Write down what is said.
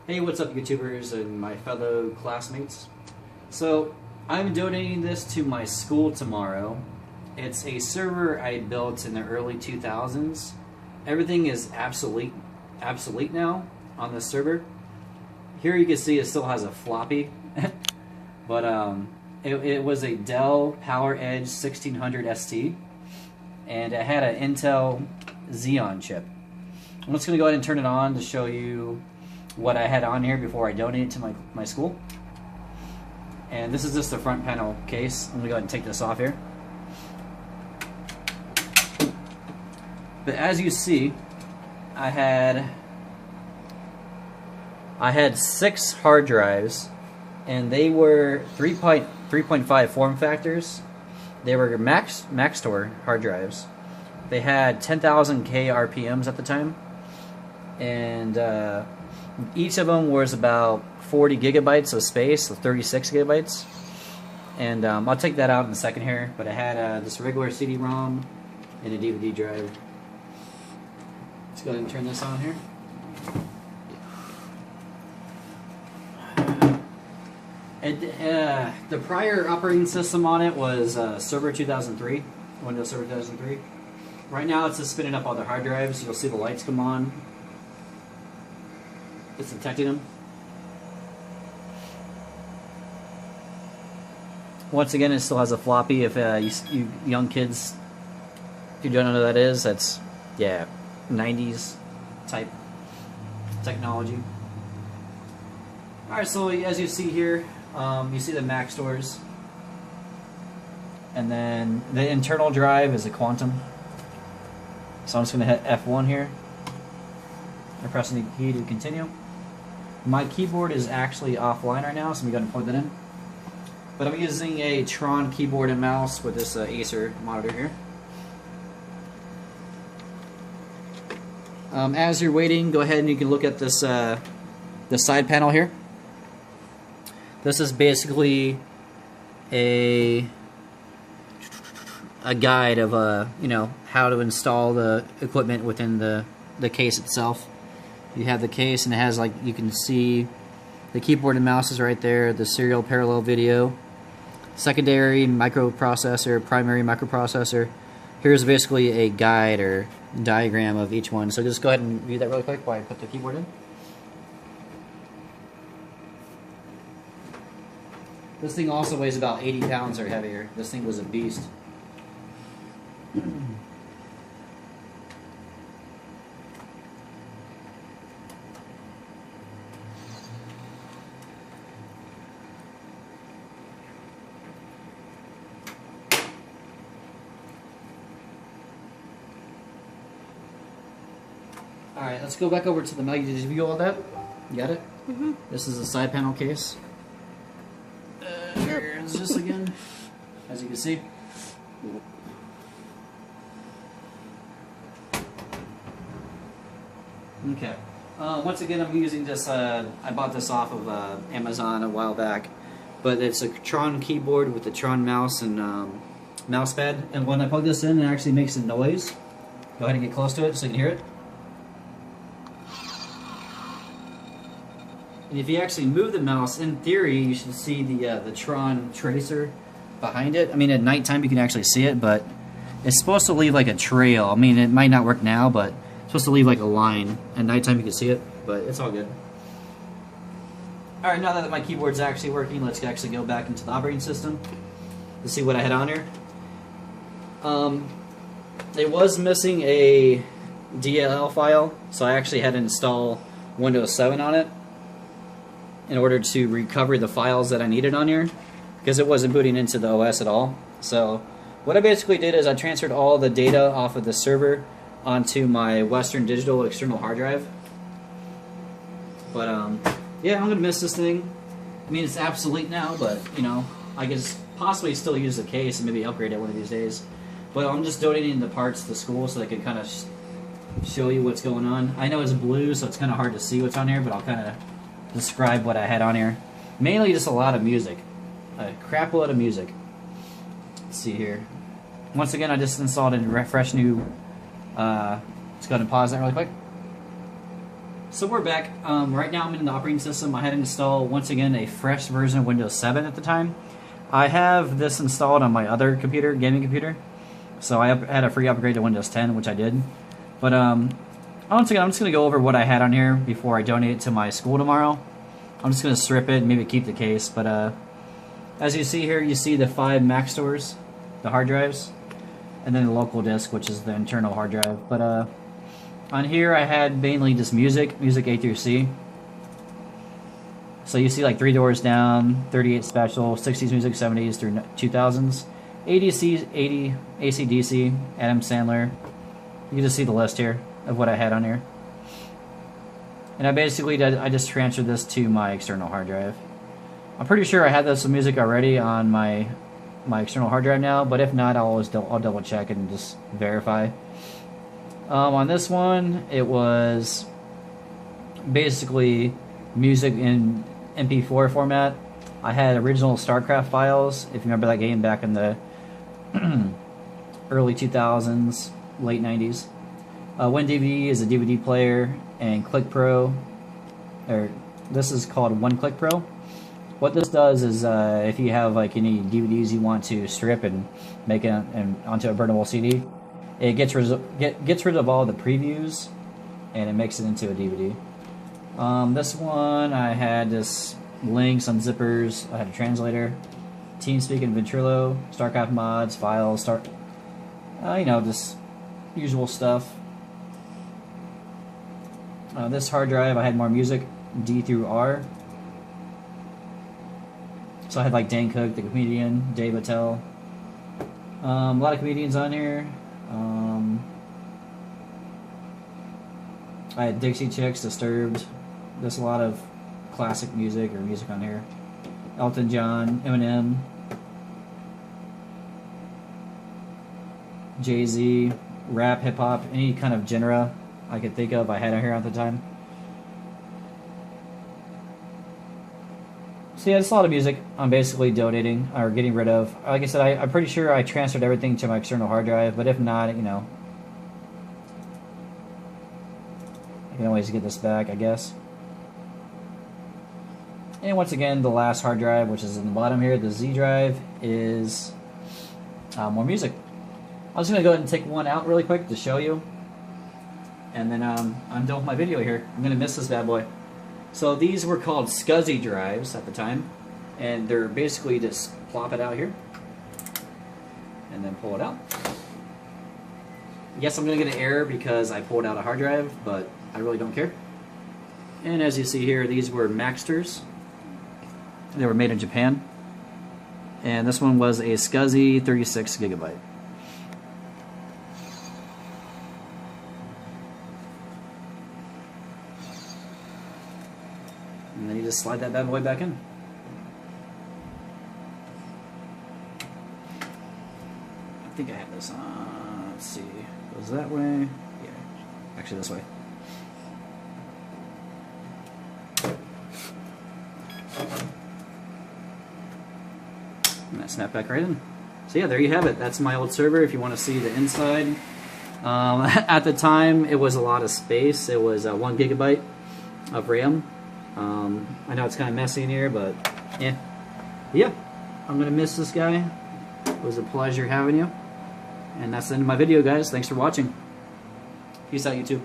Hey, what's up, YouTubers and my fellow classmates? So, I'm donating this to my school tomorrow. It's a server I built in the early 2000s. Everything is obsolete now on this server. Here you can see it still has a floppy, but it was a Dell PowerEdge 1600 ST, and it had an Intel Xeon chip. I'm just going to go ahead and turn it on to show you what I had on here before I donated to my school. And this is just the front panel case. I'm going to go ahead and take this off here. But as you see, I had 6 hard drives, and they were 3.5 form factors. They were max store hard drives. They had 10,000 K RPMs at the time, and each of them was about 40 gigabytes of space, so 36 gigabytes. And I'll take that out in a second here, but I had this regular CD-ROM and a DVD drive. Let's go ahead and turn this on here. And, the prior operating system on it was Server 2003, Windows Server 2003. Right now it's just spinning up all the hard drives. You'll see the lights come on. It's detecting them. Once again, it still has a floppy. If you young kids, if you don't know what that is, that's, yeah, 90s type technology. Alright, so as you see here, you see the Mac stores. And then the internal drive is a Quantum. So I'm just going to hit F1 here. I'm pressing the key to continue. My keyboard is actually offline right now, so I'm going to plug that in. But I'm using a Tron keyboard and mouse with this Acer monitor here. As you're waiting, go ahead and you can look at this the side panel here. This is basically a guide of you know, how to install the equipment within the case itself. You have the case, and it has, like, you can see the keyboard and mouse is right there, the serial parallel video, secondary microprocessor, primary microprocessor. Here's basically a guide or diagram of each one. So just go ahead and view that really quick while I put the keyboard in. This thing also weighs about 80 pounds or heavier. This thing was a beast. Alright, let's go back over to the mail. Did you view all that? You got it? Mm-hmm. This is the side panel case. Here's this again, as you can see. Okay. Once again, I'm using this, I bought this off of Amazon a while back, but it's a Tron keyboard with a Tron mouse and mouse pad, and when I plug this in, it actually makes a noise. Go ahead and get close to it so you can hear it. And if you actually move the mouse, in theory, you should see the Tron tracer behind it. I mean, at nighttime you can actually see it, but it's supposed to leave like a trail. I mean, it might not work now, but it's supposed to leave like a line. At nighttime you can see it, but it's all good. Alright, now that my keyboard's actually working, let's actually go back into the operating system to see what I had on here. It was missing a DLL file, so I actually had to install Windows 7 on it in order to recover the files that I needed on here, because it wasn't booting into the OS at all. So what I basically did is I transferred all the data off of the server onto my Western Digital external hard drive. But yeah, I'm gonna miss this thing. I mean, it's obsolete now, but you know, I could possibly still use the case and maybe upgrade it one of these days. But I'm just donating the parts to the school so they can kind of show you what's going on. I know it's blue, so it's kind of hard to see what's on here, but I'll kind of describe what I had on here. Mainly just a lot of music. A crap load of music. Let's see here. Once again, I just installed a fresh new... let's go ahead and pause that really quick. So we're back. Right now I'm in the operating system. I had to install, once again, a fresh version of Windows 7 at the time. I have this installed on my other computer, gaming computer. So I had a free upgrade to Windows 10, which I did. But once again, I'm just going to go over what I had on here before I donate it to my school tomorrow. I'm just going to strip it and maybe keep the case. But as you see here, you see the 5 Mac stores, the hard drives, and then the local disk, which is the internal hard drive. But on here, I had mainly just music A through C. So you see like 3 Doors Down, 38 Special, 60s music, 70s through 2000s, 80 AC/DC, Adam Sandler. You can just see the list here of what I had on here. And I just transferred this to my external hard drive. I'm pretty sure I had this music already on my external hard drive now, but if not, I'll double check and just verify. On this one, it was basically music in MP4 format. I had original StarCraft files, if you remember that game back in the early 2000s, late 90s. WinDVD is a DVD player, and ClickPro, or this is called One Click Pro. What this does is, if you have like any DVDs you want to strip and make it onto a burnable CD, it gets rid of all the previews, and it makes it into a DVD. This one I had just links on zippers. I had a translator, TeamSpeak and Ventrilo, StarCraft mods, files, just usual stuff. This hard drive, I had more music, D through R. So I had like Dan Cook, the comedian, Dave Attell. A lot of comedians on here. I had Dixie Chicks, Disturbed. There's a lot of classic music or music on here. Elton John, Eminem, Jay-Z, rap, hip-hop, any kind of genre I could think of I had on here at the time. So yeah, it's a lot of music I'm basically donating or getting rid of. Like I said, I'm pretty sure I transferred everything to my external hard drive, but if not, I can always get this back, I guess. And once again, the last hard drive, which is in the bottom here, the Z drive, is more music. I'm just going to go ahead and take one out really quick to show you. And then I'm done with my video here. I'm going to miss this bad boy. So these were called SCSI drives at the time. And they're basically just plop it out here. And then pull it out. Yes, I'm going to get an error because I pulled out a hard drive, but I really don't care. And as you see here, these were Maxters. They were made in Japan. And this one was a SCSI 36 gigabyte. And then you just slide that bad boy back in. I think I have this on. Let's see. Goes that way. Yeah. Actually, this way. And that snapped back right in. So yeah, there you have it. That's my old server if you want to see the inside. At the time, it was a lot of space. It was 1 gigabyte of RAM. I know it's kind of messy in here, but yeah. I'm going to miss this guy. It was a pleasure having you. And that's the end of my video, guys. Thanks for watching. Peace out, YouTube.